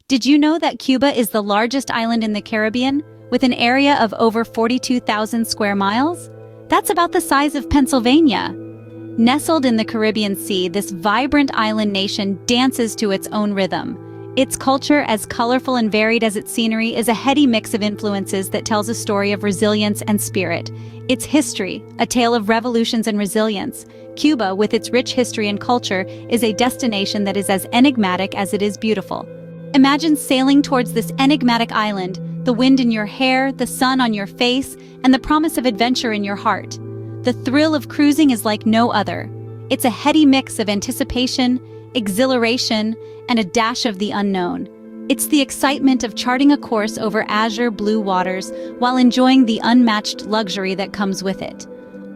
Did you know that Cuba is the largest island in the Caribbean, with an area of over 42,000 square miles? That's about the size of Pennsylvania. Nestled in the Caribbean Sea, this vibrant island nation dances to its own rhythm. Its culture, as colorful and varied as its scenery, is a heady mix of influences that tells a story of resilience and spirit. Its history, a tale of revolutions and resilience. Cuba, with its rich history and culture, is a destination that is as enigmatic as it is beautiful. Imagine sailing towards this enigmatic island, the wind in your hair, the sun on your face, and the promise of adventure in your heart. The thrill of cruising is like no other. It's a heady mix of anticipation, exhilaration, and a dash of the unknown. It's the excitement of charting a course over azure blue waters while enjoying the unmatched luxury that comes with it.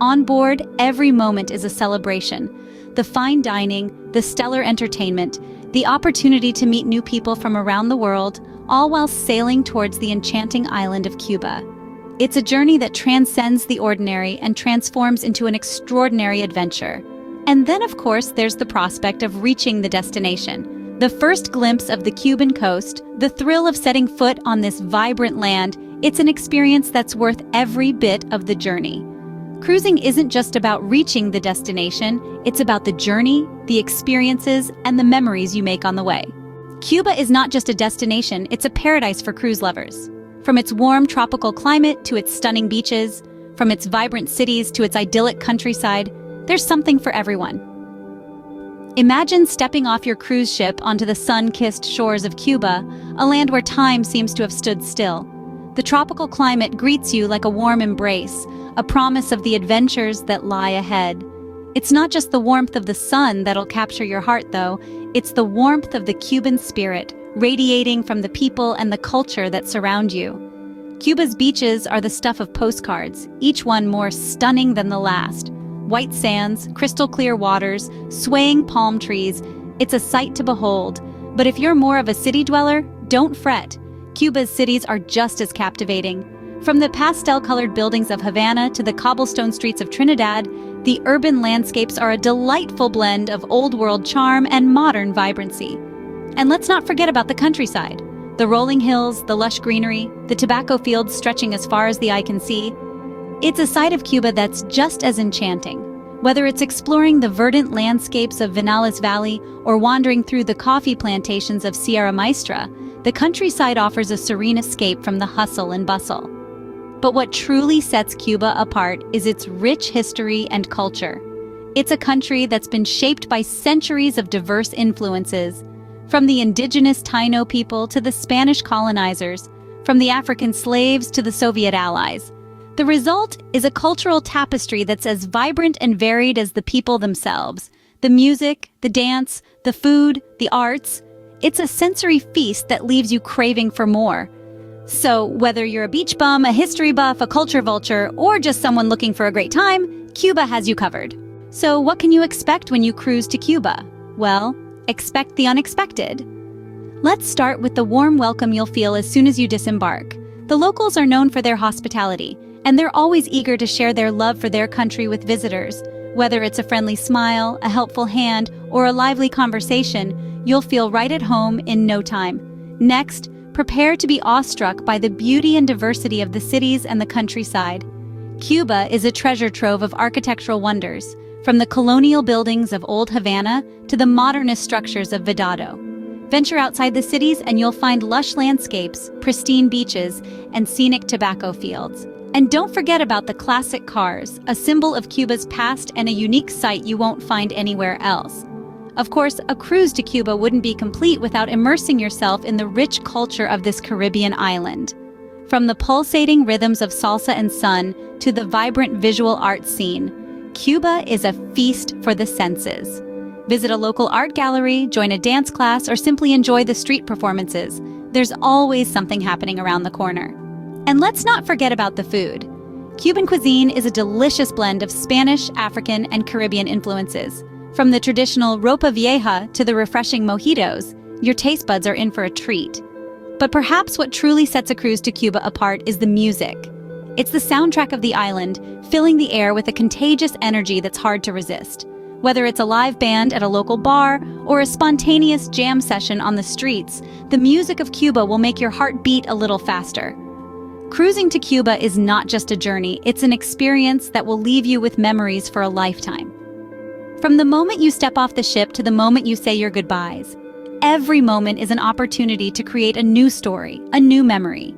On board, every moment is a celebration. The fine dining, the stellar entertainment, the opportunity to meet new people from around the world, all while sailing towards the enchanting island of Cuba. It's a journey that transcends the ordinary and transforms into an extraordinary adventure. And then, of course, there's the prospect of reaching the destination. The first glimpse of the Cuban coast, the thrill of setting foot on this vibrant land, it's an experience that's worth every bit of the journey. Cruising isn't just about reaching the destination, it's about the journey, the experiences, and the memories you make on the way. Cuba is not just a destination, it's a paradise for cruise lovers. From its warm tropical climate to its stunning beaches, from its vibrant cities to its idyllic countryside, there's something for everyone. Imagine stepping off your cruise ship onto the sun-kissed shores of Cuba, a land where time seems to have stood still. The tropical climate greets you like a warm embrace, a promise of the adventures that lie ahead. It's not just the warmth of the sun that'll capture your heart, though. It's the warmth of the Cuban spirit, radiating from the people and the culture that surround you. Cuba's beaches are the stuff of postcards, each one more stunning than the last. White sands, crystal clear waters, swaying palm trees. It's a sight to behold. But if you're more of a city dweller, don't fret. Cuba's cities are just as captivating. From the pastel-colored buildings of Havana to the cobblestone streets of Trinidad, the urban landscapes are a delightful blend of old-world charm and modern vibrancy. And let's not forget about the countryside. The rolling hills, the lush greenery, the tobacco fields stretching as far as the eye can see. It's a side of Cuba that's just as enchanting. Whether it's exploring the verdant landscapes of Vinales Valley or wandering through the coffee plantations of Sierra Maestra, the countryside offers a serene escape from the hustle and bustle. But what truly sets Cuba apart is its rich history and culture. It's a country that's been shaped by centuries of diverse influences, from the indigenous Taino people to the Spanish colonizers, from the African slaves to the Soviet allies. The result is a cultural tapestry that's as vibrant and varied as the people themselves. The music, the dance, the food, the arts. It's a sensory feast that leaves you craving for more. So, whether you're a beach bum, a history buff, a culture vulture, or just someone looking for a great time, Cuba has you covered. So, what can you expect when you cruise to Cuba? Well, expect the unexpected. Let's start with the warm welcome you'll feel as soon as you disembark. The locals are known for their hospitality, and they're always eager to share their love for their country with visitors. Whether it's a friendly smile, a helpful hand, or a lively conversation, you'll feel right at home in no time. Next, prepare to be awestruck by the beauty and diversity of the cities and the countryside. Cuba is a treasure trove of architectural wonders, from the colonial buildings of Old Havana to the modernist structures of Vedado. Venture outside the cities and you'll find lush landscapes, pristine beaches, and scenic tobacco fields. And don't forget about the classic cars, a symbol of Cuba's past and a unique sight you won't find anywhere else. Of course, a cruise to Cuba wouldn't be complete without immersing yourself in the rich culture of this Caribbean island. From the pulsating rhythms of salsa and sun to the vibrant visual art scene, Cuba is a feast for the senses. Visit a local art gallery, join a dance class, or simply enjoy the street performances. There's always something happening around the corner. And let's not forget about the food. Cuban cuisine is a delicious blend of Spanish, African, and Caribbean influences. From the traditional ropa vieja to the refreshing mojitos, your taste buds are in for a treat. But perhaps what truly sets a cruise to Cuba apart is the music. It's the soundtrack of the island, filling the air with a contagious energy that's hard to resist. Whether it's a live band at a local bar or a spontaneous jam session on the streets, the music of Cuba will make your heart beat a little faster. Cruising to Cuba is not just a journey, it's an experience that will leave you with memories for a lifetime. From the moment you step off the ship to the moment you say your goodbyes, every moment is an opportunity to create a new story, a new memory.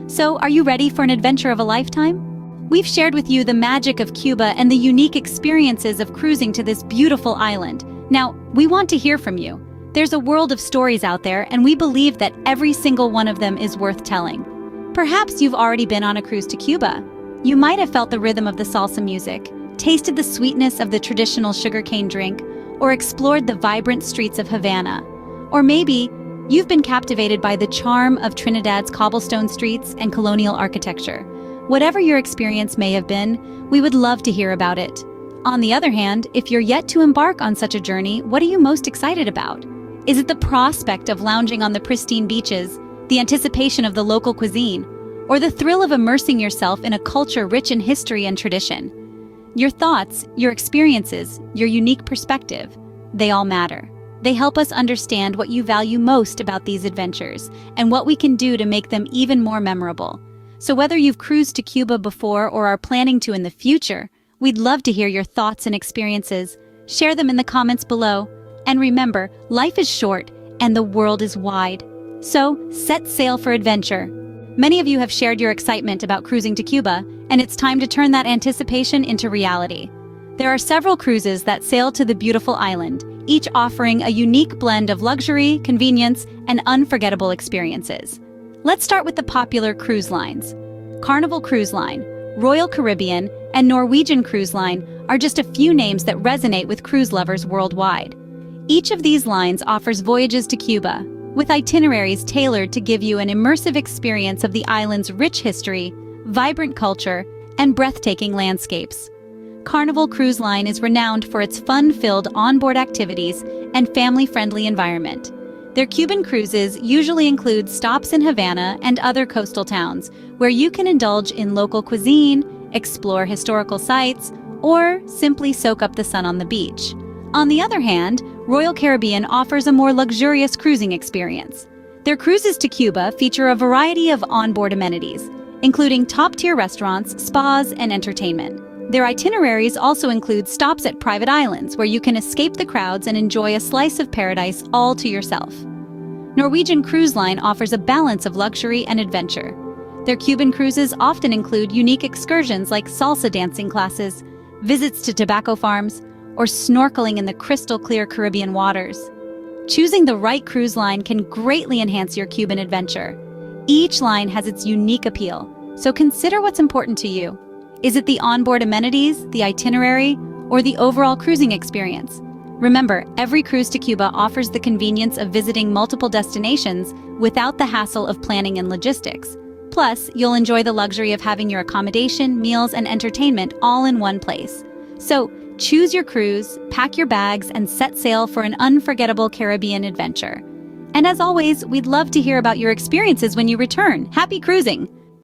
So, are you ready for an adventure of a lifetime? We've shared with you the magic of Cuba and the unique experiences of cruising to this beautiful island. Now, we want to hear from you. There's a world of stories out there, and we believe that every single one of them is worth telling. Perhaps you've already been on a cruise to Cuba. You might have felt the rhythm of the salsa music, tasted the sweetness of the traditional sugarcane drink, or explored the vibrant streets of Havana. Or maybe you've been captivated by the charm of Trinidad's cobblestone streets and colonial architecture. Whatever your experience may have been, we would love to hear about it. On the other hand, if you're yet to embark on such a journey, what are you most excited about? Is it the prospect of lounging on the pristine beaches, the anticipation of the local cuisine, or the thrill of immersing yourself in a culture rich in history and tradition? Your thoughts, your experiences, your unique perspective, they all matter. They help us understand what you value most about these adventures and what we can do to make them even more memorable. So whether you've cruised to Cuba before or are planning to in the future, we'd love to hear your thoughts and experiences. Share them in the comments below. And remember, life is short and the world is wide. So, set sail for adventure. Many of you have shared your excitement about cruising to Cuba, and it's time to turn that anticipation into reality. There are several cruises that sail to the beautiful island, each offering a unique blend of luxury, convenience, and unforgettable experiences. Let's start with the popular cruise lines. Carnival Cruise Line, Royal Caribbean, and Norwegian Cruise Line are just a few names that resonate with cruise lovers worldwide. Each of these lines offers voyages to Cuba, with itineraries tailored to give you an immersive experience of the island's rich history, vibrant culture, and breathtaking landscapes. Carnival Cruise Line is renowned for its fun-filled onboard activities and family-friendly environment. Their Cuban cruises usually include stops in Havana and other coastal towns, where you can indulge in local cuisine, explore historical sites, or simply soak up the sun on the beach. On the other hand, Royal Caribbean offers a more luxurious cruising experience. Their cruises to Cuba feature a variety of onboard amenities, including top-tier restaurants, spas, and entertainment. Their itineraries also include stops at private islands where you can escape the crowds and enjoy a slice of paradise all to yourself. Norwegian Cruise Line offers a balance of luxury and adventure. Their Cuban cruises often include unique excursions like salsa dancing classes, visits to tobacco farms, or snorkeling in the crystal-clear Caribbean waters. Choosing the right cruise line can greatly enhance your Cuban adventure. Each line has its unique appeal, so consider what's important to you. Is it the onboard amenities, the itinerary, or the overall cruising experience? Remember, every cruise to Cuba offers the convenience of visiting multiple destinations without the hassle of planning and logistics. Plus, you'll enjoy the luxury of having your accommodation, meals, and entertainment all in one place. So, choose your cruise, pack your bags, and set sail for an unforgettable Caribbean adventure. And as always, we'd love to hear about your experiences when you return. Happy cruising!